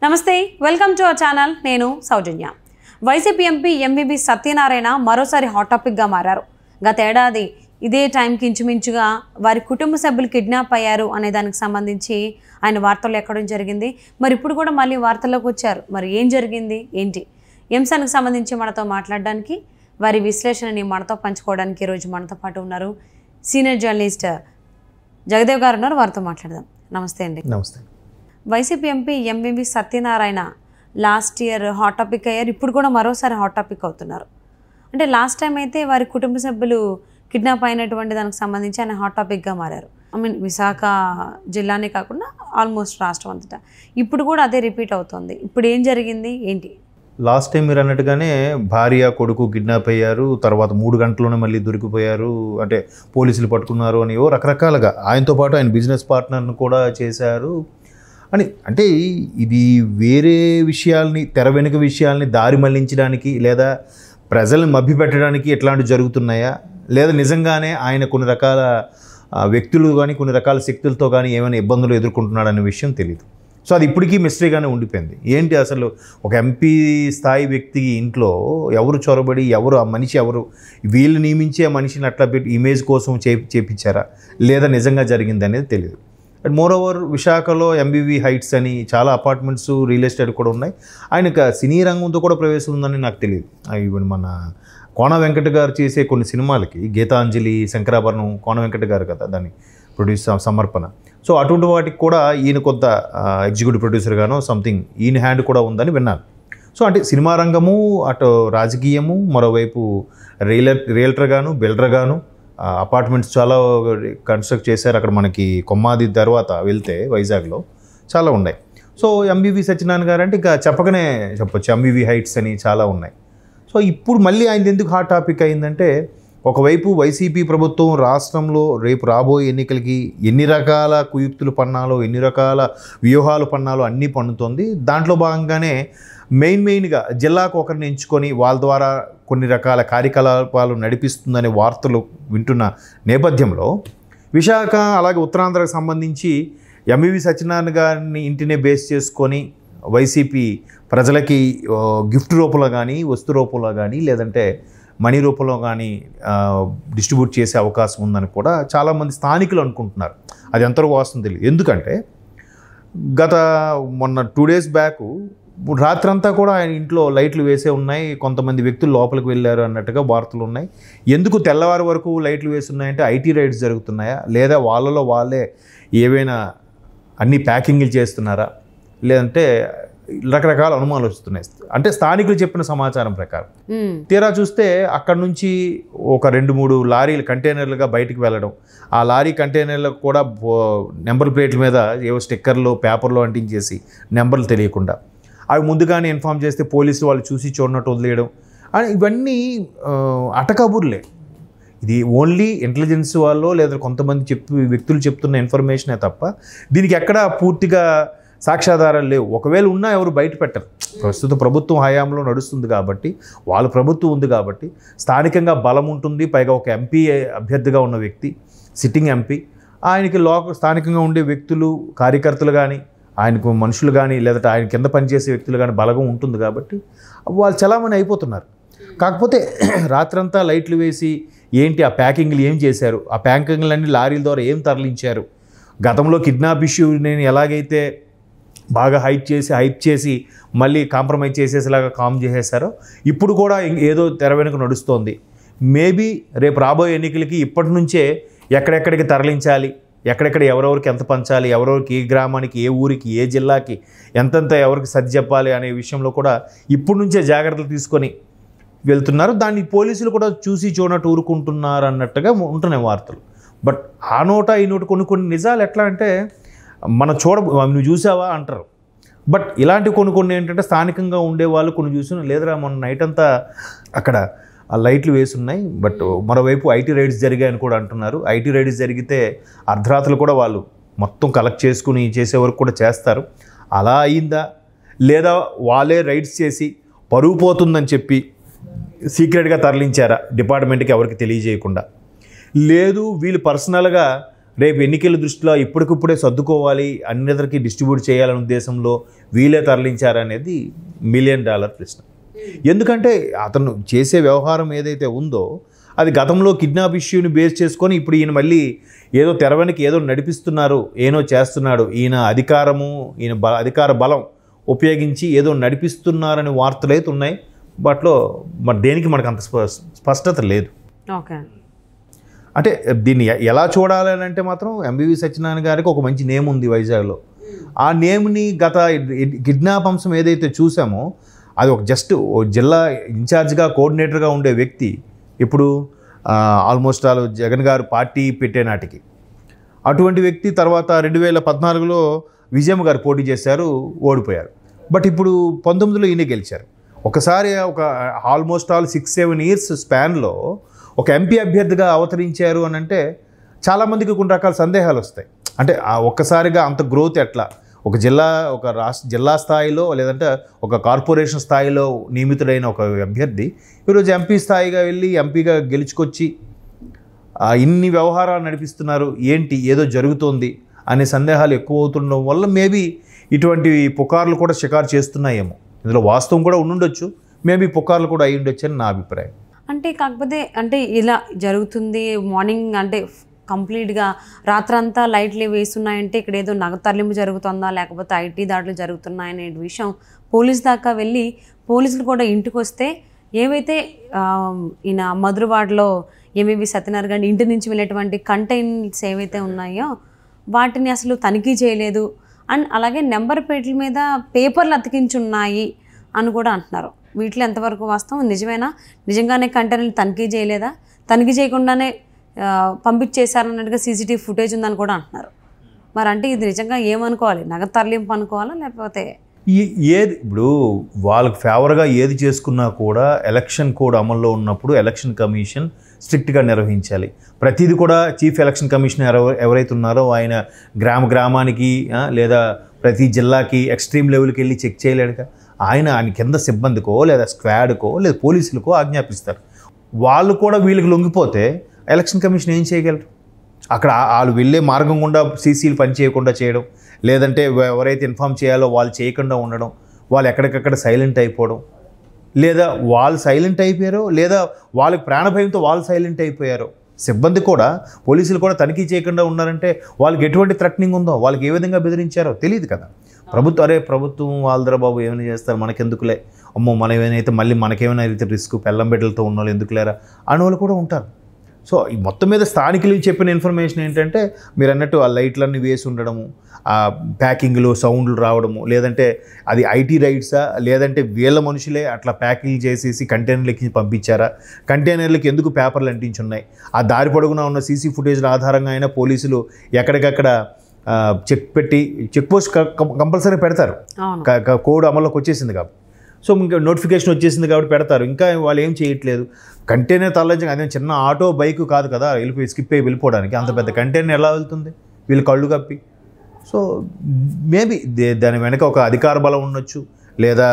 నమస్తే, welcome to our channel. నేను సౌజన్య. YCP MP MVV Satyanarayana మరోసారి హాట్ టాపిక్గా మారారు. గత ఏడాది ఇదే టైంకి ఇంచుమించుగా వారి కుటుంబ సభ్యులు కిడ్నాప్ అయ్యారు అనే దానికి సంబంధించి ఆయన వార్తలు ఎక్కడం జరిగింది. మరి ఇప్పుడు కూడా మళ్ళీ వార్తల్లోకి వచ్చారు. మరి ఏం జరిగింది ఏంటి అంశానికి సంబంధించి మనతో మాట్లాడడానికి, వారి విశ్లేషణని మనతో పంచుకోవడానికి ఈరోజు మనతో పాటు ఉన్నారు సీనియర్ జర్నలిస్ట్ జగదేవ్ గారు ఉన్నారు. వారితో మాట్లాడదాం. నమస్తే అండి. నమస్తే. YCP MP MVV Satyanarayana last year hot topic అయ్యారు. ఇప్పుడు కూడా మరోసారి హాట్ టాపిక్ అవుతున్నారు. అంటే లాస్ట్ టైం అయితే వారి కుటుంబ సభ్యులు కిడ్నాప్ అయినటువంటి దానికి సంబంధించి ఆయన హాట్ టాపిక్గా మారారు. విశాఖ జిల్లానే కాకుండా ఆల్మోస్ట్ రాష్ట్రం అంతటా. ఇప్పుడు కూడా అదే రిపీట్ అవుతుంది. ఇప్పుడు ఏం జరిగింది ఏంటి? లాస్ట్ టైం మీరు అన్నట్టుగానే భార్య కొడుకు కిడ్నాప్ అయ్యారు, తర్వాత 3 గంటల్లోనే మళ్ళీ దొరికిపోయారు, అంటే పోలీసులు పట్టుకున్నారు అని రకరకాలుగా, ఆయనతో పాటు ఆయన బిజినెస్ పార్ట్నర్ను కూడా చేశారు అని. అంటే ఇది వేరే విషయాల్ని, తెర వెనుక విషయాల్ని దారి మళ్లించడానికి లేదా ప్రజల్ని మభ్యపెట్టడానికి ఎట్లాంటివి జరుగుతున్నాయా, లేదా నిజంగానే ఆయన కొన్ని రకాల వ్యక్తులు కానీ కొన్ని రకాల శక్తులతో కానీ ఏమైనా ఇబ్బందులు ఎదుర్కొంటున్నాడు అనే విషయం తెలియదు. సో అది ఇప్పటికీ మిస్టరీగానే ఉండిపోయింది. ఏంటి అసలు ఒక ఎంపీ స్థాయి వ్యక్తి ఇంట్లో ఎవరు చొరబడి, ఎవరు ఆ మనిషి, ఎవరు వీళ్ళు నియమించే మనిషిని అట్లా పెట్టి ఇమేజ్ కోసం చేపించారా లేదా నిజంగా జరిగింది అనేది తెలియదు. అండ్ మోర్ ఓవర్ విశాఖలో ఎంబీవీ హైట్స్ అని చాలా అపార్ట్మెంట్స్, రియల్ ఎస్టేట్ కూడా ఉన్నాయి. ఆయనకు సినీ రంగంతో కూడా ప్రవేశం ఉందని నాకు తెలియదు. ఈవెన్ మన కోన వెంకట గారు చేసే కొన్ని సినిమాలకి, గీతాంజలి, శంకరాభరణం, కోన వెంకట గారు కదా దాన్ని ప్రొడ్యూస్, సమర్పణ, సో అటువంటి వాటికి కూడా ఈయన కొంత ఎగ్జిక్యూటివ్ ప్రొడ్యూసర్గానో సంథింగ్ ఈయన హ్యాండ్ కూడా ఉందని విన్నాను. సో అంటే సినిమా రంగము, అటు రాజకీయము, మరోవైపు రియల్టర్గాను, బిల్డర్గాను, అపార్ట్మెంట్స్ చాలా కన్స్ట్రక్ట్ చేశారు. అక్కడ మనకి కొమ్మాది తర్వాత వెళ్తే వైజాగ్లో చాలా ఉన్నాయి. సో ఎంవీవీ సత్యనారాయణ గారు అంటే ఇంకా చెప్పకనే చెప్పొచ్చు, ఎంవీవీ హైట్స్ అని చాలా ఉన్నాయి. సో ఇప్పుడు మళ్ళీ ఆయన ఎందుకు హాట్ టాపిక్ అయిందంటే, ఒకవైపు వైసీపీ ప్రభుత్వం రాష్ట్రంలో రేపు రాబోయే ఎన్నికలకి ఎన్ని రకాల కుయుక్తులు పన్నాలో, ఎన్ని రకాల వ్యూహాలు పన్నాలో అన్నీ పన్నుతోంది. దాంట్లో భాగంగానే మెయిన్గా జిల్లాకు ఒకరిని ఎంచుకొని వాళ్ళ ద్వారా కొన్ని రకాల కార్యకలాపాలు నడిపిస్తుందనే వార్తలు వింటున్న నేపథ్యంలో విశాఖ అలాగే ఉత్తరాంధ్రకు సంబంధించి ఎంవీవీ సత్యనారాయణ గారిని ఇంటినే బేస్ చేసుకొని వైసీపీ ప్రజలకి గిఫ్ట్ రూపంలో కానీ, వస్తు రూపంలో కానీ, లేదంటే మనీ రూపంలో కానీ డిస్ట్రిబ్యూట్ చేసే అవకాశం ఉందని కూడా చాలామంది స్థానికులు అనుకుంటున్నారు. అది ఎంతవరకు వస్తుందో తెలియదు. ఎందుకంటే మొన్న 2 days బ్యాక్ రాత్రంతా కూడా ఆయన ఇంట్లో లైట్లు వేసే ఉన్నాయి, కొంతమంది వ్యక్తులు లోపలికి వెళ్ళారు అన్నట్టుగా వార్తలు ఉన్నాయి. ఎందుకు తెల్లవారి వరకు లైట్లు వేసి ఉన్నాయంటే ఐటీ రైడ్స్ జరుగుతున్నాయా, లేదా వాళ్ళలో వాళ్ళే ఏవైనా అన్ని ప్యాకింగ్లు చేస్తున్నారా, లేదంటే రకరకాల అనుమానాలు వస్తున్నాయి. అంటే స్థానికులు చెప్పిన సమాచారం ప్రకారం తీరా చూస్తే అక్కడ నుంచి ఒక 2-3 లారీలు కంటైనర్లుగా బయటికి వెళ్ళడం, ఆ లారీ కంటైనర్లకు కూడా నెంబర్ ప్లేట్ల మీద ఏవో స్టిక్కర్లు పేపర్లు అంటించేసి నెంబర్లు తెలియకుండా అవి ముందుగానే ఇన్ఫామ్ చేస్తే పోలీసులు వాళ్ళు చూసి చూడనట్టు వదిలేయడం అని, ఇవన్నీ అటకబుర్లే. ఇది ఓన్లీ ఇంటెలిజెన్స్ వాళ్ళు లేదా కొంతమంది వ్యక్తులు చెప్తున్న ఇన్ఫర్మేషనే తప్ప దీనికి ఎక్కడా పూర్తిగా సాక్ష్యాధారాలు లేవు. ఒకవేళ ఉన్నా ఎవరు బయట పెట్టరు. ప్రస్తుత ప్రభుత్వం హయాంలో నడుస్తుంది కాబట్టి, వాళ్ళ ప్రభుత్వం ఉంది కాబట్టి స్థానికంగా బలం ఉంటుంది. పైగా ఒక ఎంపీ అభ్యర్థిగా ఉన్న వ్యక్తి, సిట్టింగ్ ఎంపీ, ఆయనకి స్థానికంగా ఉండే వ్యక్తులు, కార్యకర్తలు కానీ, ఆయనకు మనుషులు కానీ, లేదంటే ఆయన కింద పనిచేసే వ్యక్తులు కానీ బలగం ఉంటుంది కాబట్టి వాళ్ళు చలామణి అయిపోతున్నారు. కాకపోతే రాత్రంతా లైట్లు వేసి ఏంటి ఆ ప్యాకింగ్లు ఏం చేశారు, ఆ ప్యాకింగ్లన్నీ లారీల ద్వారా ఏం తరలించారు, గతంలో కిడ్నాప్ ఇష్యూ నేను ఎలాగైతే బాగా హైప్ చేసి మళ్ళీ కాంప్రమైజ్ చేసేసేలాగా కామ్ చేసేసారో ఇప్పుడు కూడా ఏదో తెర వెనుక నడుస్తోంది. మేబీ రేపు రాబోయే ఎన్నికలకి ఇప్పటి నుంచే ఎక్కడెక్కడికి తరలించాలి, ఎక్కడెక్కడ ఎవరెవరికి ఎంత పంచాలి, ఎవరెవరికి ఏ గ్రామానికి, ఏ ఊరికి, ఏ జిల్లాకి ఎంతెంత ఎవరికి సర్ది చెప్పాలి అనే విషయంలో కూడా ఇప్పటి నుంచే జాగ్రత్తలు తీసుకొని వెళ్తున్నారు. దాన్ని పోలీసులు కూడా చూసి చూడనట్టు ఊరుకుంటున్నారు అన్నట్టుగా ఉంటున్నాయి వార్తలు. బట్ ఆ నోట ఈ నోట కొన్ని నిజాలు ఎట్లా అంటే మనం నువ్వు చూసావా అంటారు. బట్ ఇలాంటి కొన్ని ఏంటంటే స్థానికంగా ఉండేవాళ్ళు కొన్ని చూసిన, లేదురా మొన్న నైట్ అంతా అక్కడ ఆ లైట్లు వేసున్నాయి, బట్ మరోవైపు ఐటీ రైడ్స్ జరిగాయని కూడా అంటున్నారు. ఐటీ రైడ్స్ జరిగితే అర్ధరాత్రులు కూడా వాళ్ళు మొత్తం కలెక్ట్ చేసుకుని చేసే వరకు కూడా చేస్తారు. అలా అయిందా, లేదా వాళ్ళే రైడ్స్ చేసి పరుగు పోతుందని చెప్పి సీక్రెట్గా తరలించారా డిపార్ట్మెంట్కి ఎవరికి తెలియజేయకుండా, లేదు వీళ్ళు పర్సనల్గా రేపు ఎన్నికల దృష్టిలో ఇప్పటికిప్పుడే సర్దుకోవాలి, అన్నిటికీ డిస్ట్రిబ్యూట్ చేయాలనే ఉద్దేశంలో వీళ్ళే తరలించారనేది $1 మిలియన్ ప్రశ్న. ఎందుకంటే అతను చేసే వ్యవహారం ఏదైతే ఉందో అది గతంలో కిడ్నాప్ ఇష్యూని బేస్ చేసుకొని ఇప్పుడు ఈయన మళ్ళీ ఏదో తెరవనికి ఏదో నడిపిస్తున్నారు, ఏదో చేస్తున్నాడు, ఈయన అధికార బలం ఉపయోగించి ఏదో నడిపిస్తున్నారని వార్తలు అయితే ఉన్నాయి. వాటిలో మరి దేనికి మనకు అంత స్పష్టత లేదు. ఓకే, అంటే దీన్ని ఎలా చూడాలని అంటే మాత్రం ఎంవివి సత్యనారాయణ గారికి ఒక మంచి నేమ్ ఉంది వైజాగ్లో. ఆ నేమ్ని గత కిడ్నాప్ అంశం ఏదైతే చూసామో అది ఒక జస్ట్ జిల్లా ఇన్ఛార్జ్గా కోఆర్డినేటర్గా ఉండే వ్యక్తి ఇప్పుడు ఆల్మోస్ట్ వాళ్ళు జగన్ గారు పార్టీ పెట్టే నాటికి అటువంటి వ్యక్తి తర్వాత 2014లో విజయమ్మ గారు పోటీ చేశారు, ఓడిపోయారు. బట్ ఇప్పుడు 19లో ఈయన గెలిచారు. ఒకసారి ఒక ఆల్మోస్ట్ 6-7 ఇయర్స్ స్పాన్లో ఒక ఎంపీ అభ్యర్థిగా అవతరించారు అని అంటే చాలామందికి కొన్ని రకాల సందేహాలు వస్తాయి. అంటే ఒక్కసారిగా అంత గ్రోత్ ఎట్లా, ఒక జిల్లా స్థాయిలో లేదంటే ఒక కార్పొరేషన్ స్థాయిలో నియమితుడైన ఒక అభ్యర్థి ఈరోజు ఎంపీ స్థాయిగా వెళ్ళి ఎంపీగా గెలుచుకొచ్చి ఇన్ని వ్యవహారాలు నడిపిస్తున్నారు, ఏంటి ఏదో జరుగుతోంది అనే సందేహాలు ఎక్కువ అవుతుండడం వల్ల మేబీ ఇటువంటి పుకార్లు కూడా షికారు చేస్తున్నాయేమో. ఇందులో వాస్తవం కూడా ఉండుండొచ్చు, మేబీ పుకార్లు కూడా అయి ఉండొచ్చు అని నా అభిప్రాయం. అంటే కాకపోతే అంటే ఇలా జరుగుతుంది, మార్నింగ్ అంటే కంప్లీట్గా రాత్రంతా లైట్లు వేస్తున్నాయంటే ఇక్కడ ఏదో నగదు తరలింపు జరుగుతుందా లేకపోతే ఐటీ దాడులు జరుగుతున్నాయనే విషయం పోలీస్ దాకా వెళ్ళి పోలీసులు కూడా ఇంటికి వస్తే ఏవైతే ఈయన మధురవాడలో ఎంవివి సత్యనారాయణ గారి ఇంటి నుంచి వెళ్ళేటువంటి కంటైనర్స్ ఏవైతే ఉన్నాయో వాటిని అసలు తనిఖీ చేయలేదు అండ్ అలాగే నెంబర్ ప్లేట్ల మీద పేపర్లు అతికించున్నాయి అని కూడా అంటున్నారు. వీటిలో ఎంతవరకు వాస్తవం, నిజమేనా? నిజంగానే కంటైనర్లు తనిఖీ చేయలేదా, తనిఖీ చేయకుండానే పంపించేశారన్నట్టుగా సీసీటీవీ ఫుటేజ్ ఉందని కూడా అంటున్నారు. మరి అంటే ఇది నిజంగా ఏమనుకోవాలి, నగదు తరలింపు అనుకోవాలా లేకపోతే ఏది? ఇప్పుడు వాళ్ళకి ఫేవర్గా ఏది చేసుకున్నా కూడా ఎలక్షన్ కోడ్ అమల్లో ఉన్నప్పుడు ఎలక్షన్ కమిషన్ స్ట్రిక్ట్గా నిర్వహించాలి. ప్రతిదీ కూడా చీఫ్ ఎలక్షన్ కమిషనర్ ఎవరైతే ఉన్నారో ఆయన గ్రామానికి లేదా ప్రతి జిల్లాకి ఎక్స్ట్రీమ్ లెవెల్కి వెళ్ళి చెక్ చేయలేడుగా. ఆయన కింద సిబ్బందికో లేదా స్క్వాడ్కో లేదా పోలీసులకో ఆజ్ఞాపిస్తారు. వాళ్ళు కూడా వీళ్ళకి లొంగిపోతే ఎలక్షన్ కమిషన్ ఏం చేయగలరు? అక్కడ వాళ్ళు వెళ్ళే మార్గం గుండా సీసీలు పని చేయకుండా చేయడం, లేదంటే ఎవరైతే ఇన్ఫామ్ చేయాలో వాళ్ళు చేయకుండా ఉండడం, వాళ్ళు ఎక్కడికక్కడ సైలెంట్ అయిపోవడం, లేదా వాళ్ళు సైలెంట్ అయిపోయారో లేదా వాళ్ళకి ప్రాణభయంతో వాళ్ళు సైలెంట్ అయిపోయారో. సిబ్బంది కూడా పోలీసులు కూడా తనిఖీ చేయకుండా ఉన్నారంటే వాళ్ళకి ఎటువంటి థ్రెటనింగ్ ఉందో, వాళ్ళకి ఏ విధంగా బెదిరించారో తెలియదు కదా. ప్రభుత్వం వాళ్ళదరా బాబు ఏమైనా చేస్తారు మనకెందుకులే, అమ్మో మనం ఏమైనా మళ్ళీ మనకేమైనా అయితే రిస్క్, పెళ్ళం బిడ్డలతో ఉన్న వాళ్ళు ఎందుకులేరా అని వాళ్ళు కూడా ఉంటారు. సో ఈ మొత్తం మీద స్థానికులు చెప్పిన ఇన్ఫర్మేషన్ ఏంటంటే మీరు అన్నట్టు ఆ లైట్లన్నీ వేసి ఉండడము, ఆ ప్యాకింగ్లో సౌండ్లు రావడము, లేదంటే అది ఐటీ రైడ్సా లేదంటే వీళ్ళ మనుషులే అట్లా ప్యాకింగ్ చేసేసి కంటైనర్లకి పంపించారా, కంటైనర్లకి ఎందుకు పేపర్లు అంటించున్నాయి, ఆ దారి పొడుగునా ఉన్న సీసీ ఫుటేజ్ల ఆధారంగా అయినా పోలీసులు ఎక్కడికక్కడ చెక్ పోస్ట్ కంపల్సరీ పెడతారు. కోడ్ అమల్లోకి వచ్చేసింది కాబట్టి, సో ఇంకా నోటిఫికేషన్ వచ్చేసింది కాబట్టి పెడతారు. ఇంకా వాళ్ళు ఏం చేయట్లేదు. కంటైనర్ తరలించగా అదే చిన్న ఆటో బైక్ కాదు కదా స్కిప్ అయ్యి వెళ్ళిపోవడానికి, అంత పెద్ద కంటైనర్ ఎలా వెళ్తుంది వీళ్ళు కళ్ళు కప్పి. సో మేబీ దాని వెనక ఒక అధికార బలం ఉండొచ్చు, లేదా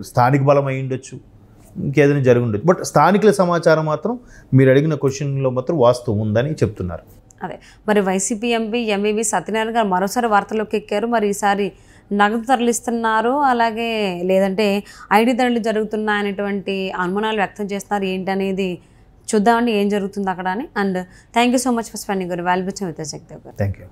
స్థానిక బలం అయి ఉండొచ్చు, ఇంకేదైనా జరిగి ఉండొచ్చు. బట్ స్థానికుల సమాచారం మాత్రం మీరు అడిగిన క్వశ్చన్లో మాత్రం వాస్తవం ఉందని చెప్తున్నారు. అదే మరి వైసీపీ ఎంపీ ఎంవివి సత్యనారాయణ గారు మరోసారి వార్తల్లోకి ఎక్కారు. మరి ఈసారి నగదు తరలిస్తున్నారు, అలాగే లేదంటే ఐటీ దాడులు జరుగుతున్నాయనేటువంటి అనుమానాలు వ్యక్తం చేస్తున్నారు. ఏంటనేది చూద్దామండి ఏం జరుగుతుంది అక్కడ అని. And thank you so much for spending your valuable time with us. Thank you.